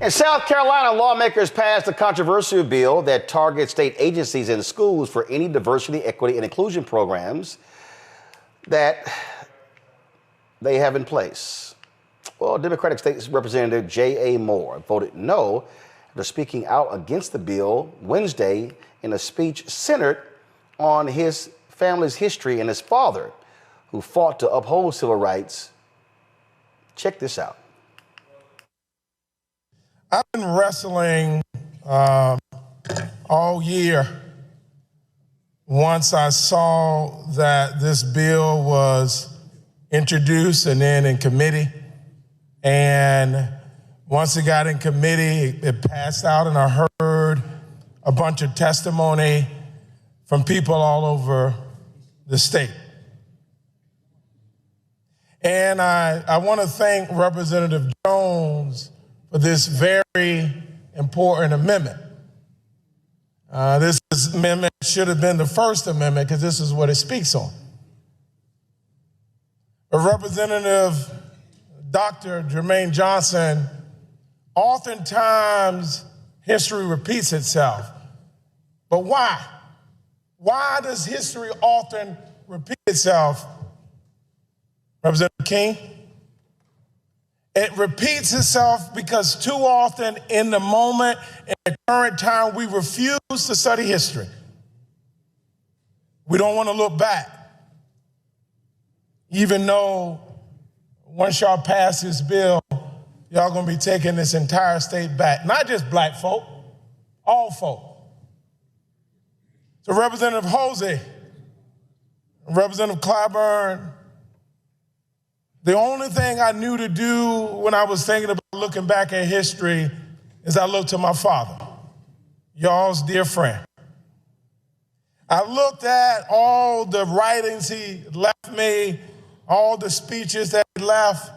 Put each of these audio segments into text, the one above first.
In South Carolina, lawmakers passed a controversial bill that targets state agencies and schools for any diversity, equity, and inclusion programs that they have in place. Well, Democratic State Representative J.A. Moore voted no after speaking out against the bill Wednesday in a speech centered on his family's history and his father, who fought to uphold civil rights. Check this out. I've been wrestling all year once I saw that this bill was introduced and then in committee. And once it got in committee, it passed out, and I heard a bunch of testimony from people all over the state. And I want to thank Representative Jones for this very important amendment. This amendment should have been the first amendment because this is what it speaks on. But Representative Dr. Jermaine Johnson, oftentimes history repeats itself. But why? Why does history often repeat itself, Representative King? It repeats itself because too often in the moment, in the current time, we refuse to study history. We don't want to look back. Even though once y'all pass this bill, y'all gonna be taking this entire state back. Not just black folk, all folk. So Representative Hosey, Representative Clyburn, the only thing I knew to do when I was thinking about looking back at history is I looked to my father, y'all's dear friend. I looked at all the writings he left me, all the speeches that he left.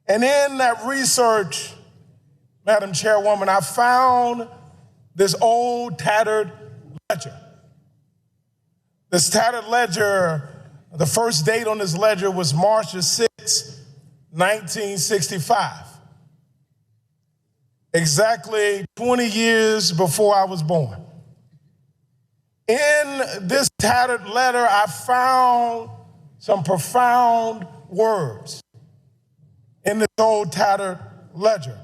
And in that research, Madam Chairwoman, I found this old tattered ledger. This tattered ledger, the first date on this ledger was March 6, 1965. Exactly 20 years before I was born. In this tattered letter, I found some profound words in this old tattered ledger.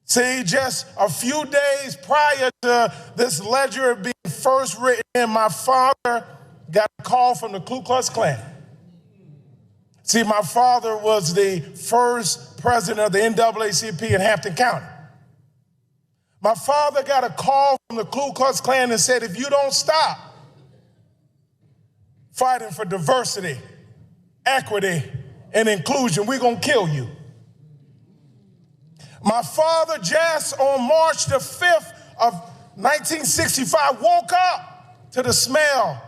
See, just a few days prior to this ledger being first written, my father got a call from the Ku Klux Klan. See, my father was the first president of the NAACP in Hampton County. My father got a call from the Ku Klux Klan and said, if you don't stop fighting for diversity, equity, and inclusion, we're gonna kill you. My father just on March the 5th of 1965 woke up to the smell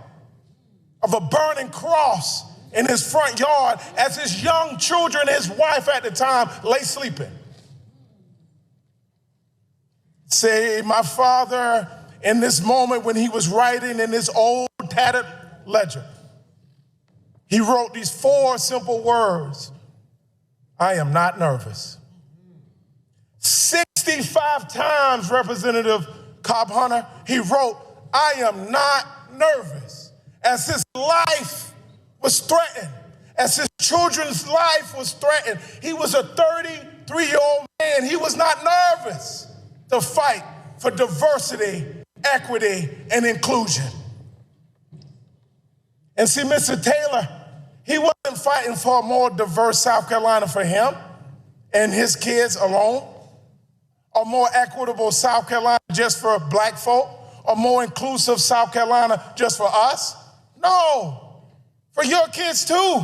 of a burning cross in his front yard as his young children, his wife at the time, lay sleeping. See, my father, in this moment when he was writing in this old tattered ledger, he wrote these 4 simple words: I am not nervous. 65 times, Representative Cobb Hunter, he wrote, I am not nervous, as his life was threatened, as his children's life was threatened. He was a 33-year-old man. He was not nervous to fight for diversity, equity, and inclusion. And see, Mr. Taylor, he wasn't fighting for a more diverse South Carolina for him and his kids alone, a more equitable South Carolina just for black folk, a more inclusive South Carolina just for us. No, for your kids too.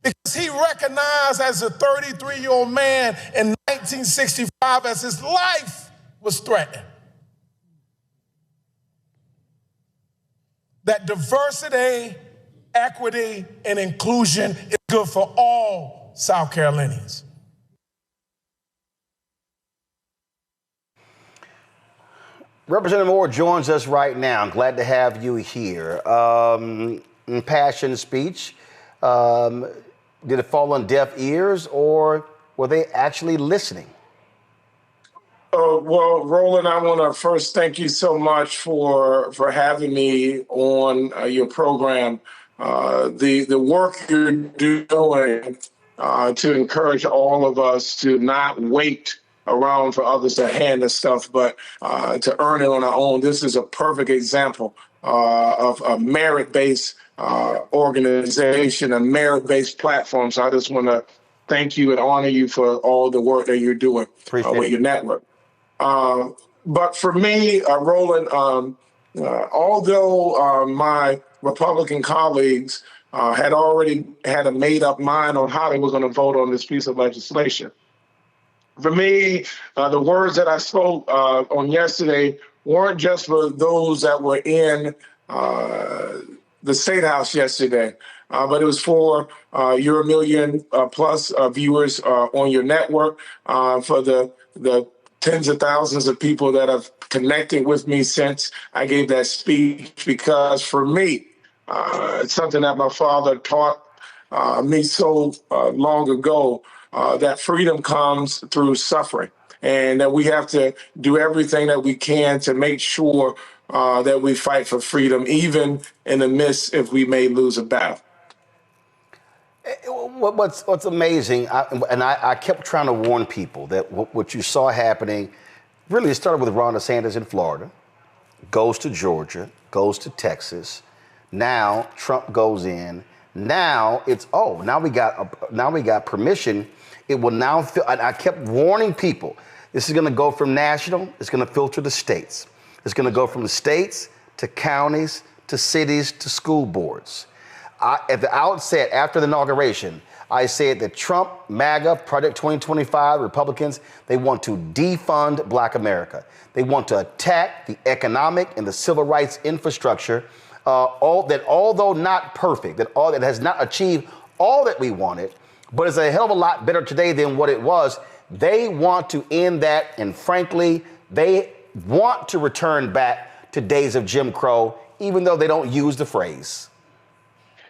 Because he recognized as a 33-year-old man in 1965 as his life was threatened, that diversity, equity, and inclusion is good for all South Carolinians. Representative Moore joins us right now. I'm glad to have you here. Impassioned speech. Did it fall on deaf ears, or were they actually listening? Well, Roland, I want to first thank you so much for having me on your program. The work you're doing to encourage all of us to not wait around for others to hand us stuff, but to earn it on our own. This is a perfect example of a merit-based organization, a merit-based platform. So I just want to thank you and honor you for all the work that you're doing Appreciate with it. your network. But for me, Roland, although my Republican colleagues had already had a made up mind on how they were going to vote on this piece of legislation, for me, the words that I spoke on yesterday weren't just for those that were in the State House yesterday, but it was for your million plus viewers on your network, for the tens of thousands of people that have connected with me since I gave that speech, because for me, it's something that my father taught me so long ago, that freedom comes through suffering, and that we have to do everything that we can to make sure that we fight for freedom, even in the midst if we may lose a battle. What's amazing, I kept trying to warn people that what you saw happening, really it started with Ron DeSantis in Florida, goes to Georgia, goes to Texas. Now Trump goes in. Now it's now we got permission. It will now I kept warning people. This is going to go from national. It's going to filter to states. It's going to go from the states to counties to cities to school boards. At the outset, after the inauguration, I said that Trump, MAGA, Project 2025, Republicans, they want to defund Black America. They want to attack the economic and the civil rights infrastructure, although not perfect, that has not achieved all that we wanted, but it's a hell of a lot better today than what it was. They want to end that, and frankly, they want to return back to days of Jim Crow, even though they don't use the phrase.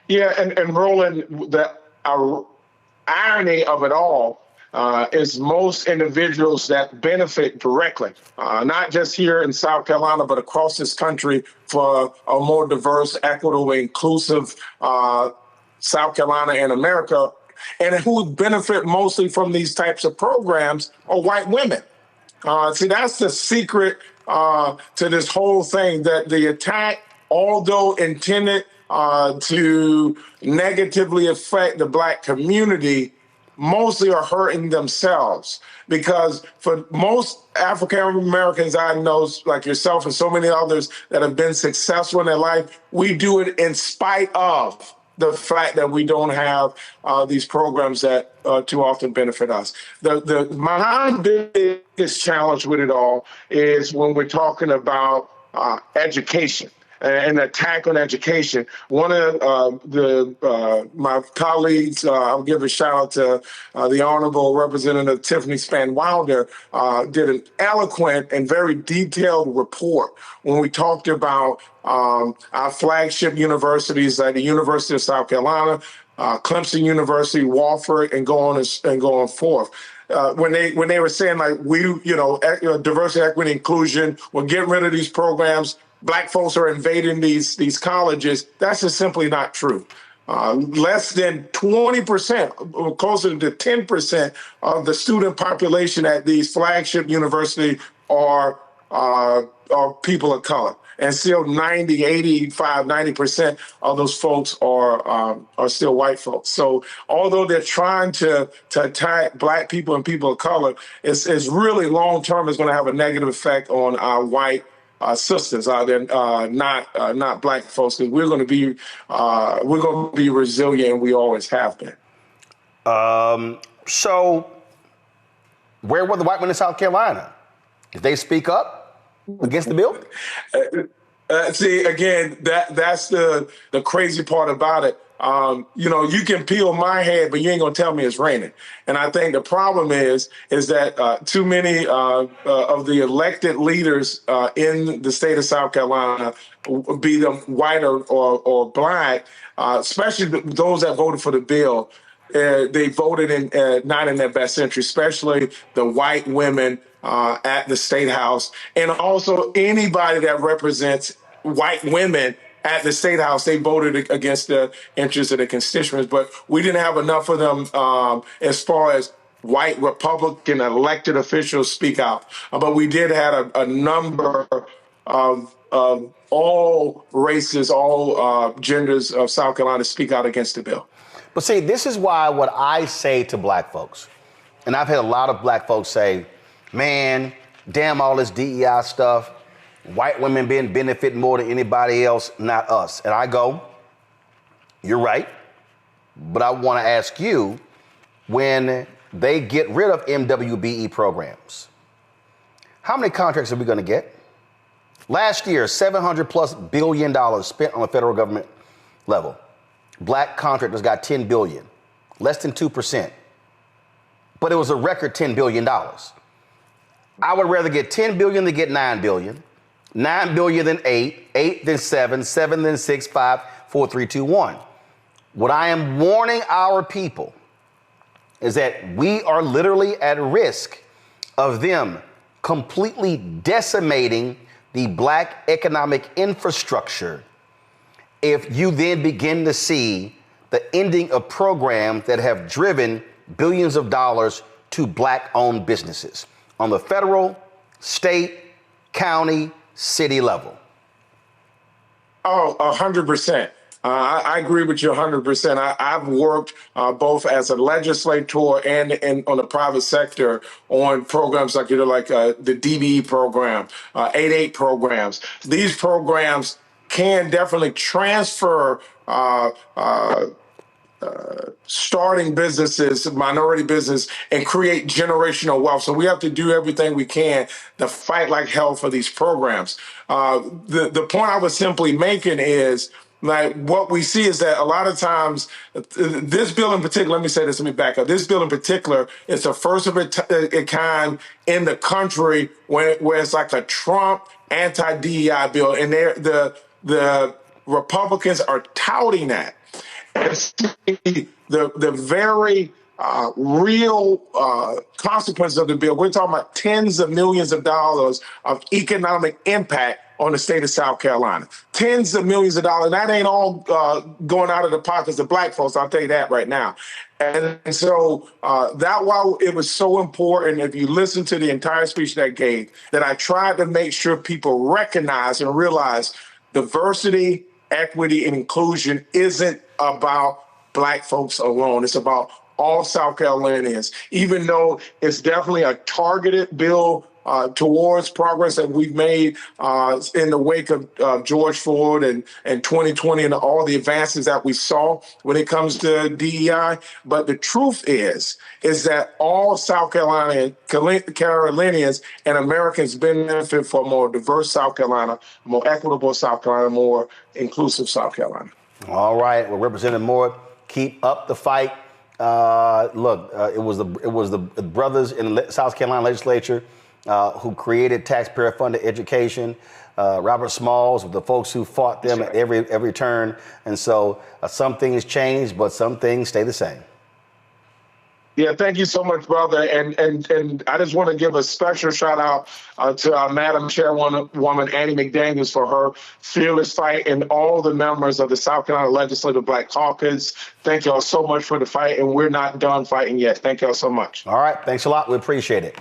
Yeah, and Roland, the irony of it all is most individuals that benefit directly, not just here in South Carolina, but across this country, for a more diverse, equitable, inclusive South Carolina and America, and who benefit mostly from these types of programs are white women. See, that's the secret to this whole thing, that the attack, although intended to negatively affect the Black community, mostly are hurting themselves. Because for most African Americans I know, like yourself and so many others that have been successful in their life, we do it in spite of the fact that we don't have these programs that too often benefit us. My biggest challenge with it all is when we're talking about education, an attack on education. One of my colleagues, I'll give a shout out to the Honorable Representative Tiffany Span Wilder, did an eloquent and very detailed report when we talked about our flagship universities, like the University of South Carolina, Clemson University, Wofford, and going forth. When they were saying, like, diversity, equity, inclusion, we're getting rid of these programs, Black folks are invading these colleges, that's just simply not true. Less than 20%, or closer to 10% of the student population at these flagship universities are people of color. And still 90% of those folks are still white folks. So although they're trying to attack Black people and people of color, it's really long-term is going to have a negative effect on our white sisters out there, not Black folks, because we're going to be resilient. We always have been. So where were the white men in South Carolina? Did they speak up against the bill? See, again, that's the crazy part about it. You can peel my head, but you ain't gonna tell me it's raining. And I think the problem is that too many of the elected leaders in the state of South Carolina, be them white or Black, especially those that voted for the bill, they voted not in their best interest, especially the white women at the State House, and also anybody that represents white women at the State House. They voted against the interests of the constituents, but we didn't have enough of them as far as white Republican elected officials speak out. But we did have a number of all races, all genders of South Carolina speak out against the bill. But see, this is why what I say to black folks, and I've had a lot of black folks say, man, damn all this DEI stuff, white women being benefiting more than anybody else, not us. And I go, you're right, but I want to ask you, when they get rid of MWBE programs, how many contracts are we going to get? Last year, $700+ billion spent on the federal government level. Black contractors got $10 billion, less than 2%. But it was a record $10 billion. I would rather get $10 billion than get $9 billion, $9 billion than 8, 8 than 7, 7 than 6, 5, 4, 3, 2, 1. What I am warning our people is that we are literally at risk of them completely decimating the black economic infrastructure if you then begin to see the ending of programs that have driven billions of dollars to black-owned businesses on the federal, state, county, city level. Oh, 100%. I agree with you 100%. I've worked both as a legislator and on the private sector on programs like the DBE program, 8-8 programs. These programs can definitely transfer starting businesses, minority business, and create generational wealth. So we have to do everything we can to fight like hell for these programs. The point I was simply making is, like, what we see is that a lot of times, this bill in particular, let me back up. This bill in particular is the first of its kind in the country where it's like a Trump anti-DEI bill, and the Republicans are touting that. And the very real consequences of the bill, we're talking about tens of millions of dollars of economic impact on the state of South Carolina. Tens of millions of dollars. That ain't all going out of the pockets of black folks, I'll tell you that right now. And so that why it was so important, if you listen to the entire speech that I gave, that I tried to make sure people recognize and realize diversity, equity, and inclusion isn't about black folks alone. It's about all South Carolinians, even though it's definitely a targeted bill towards progress that we've made in the wake of George Floyd and 2020 and all the advances that we saw when it comes to DEI. But the truth is that all South Carolinians and Americans benefit from a more diverse South Carolina, more equitable South Carolina, more inclusive South Carolina. All right, well, Representative Moore, keep up the fight. It was the brothers in the South Carolina legislature who created taxpayer-funded education. Robert Smalls, the folks who fought them at every turn. And so some things change, but some things stay the same. Yeah, thank you so much, brother. And I just want to give a special shout out to our Madam Chairwoman, Annie McDaniels, for her fearless fight, and all the members of the South Carolina Legislative Black Caucus. Thank y'all so much for the fight, and we're not done fighting yet. Thank y'all so much. All right, thanks a lot. We appreciate it.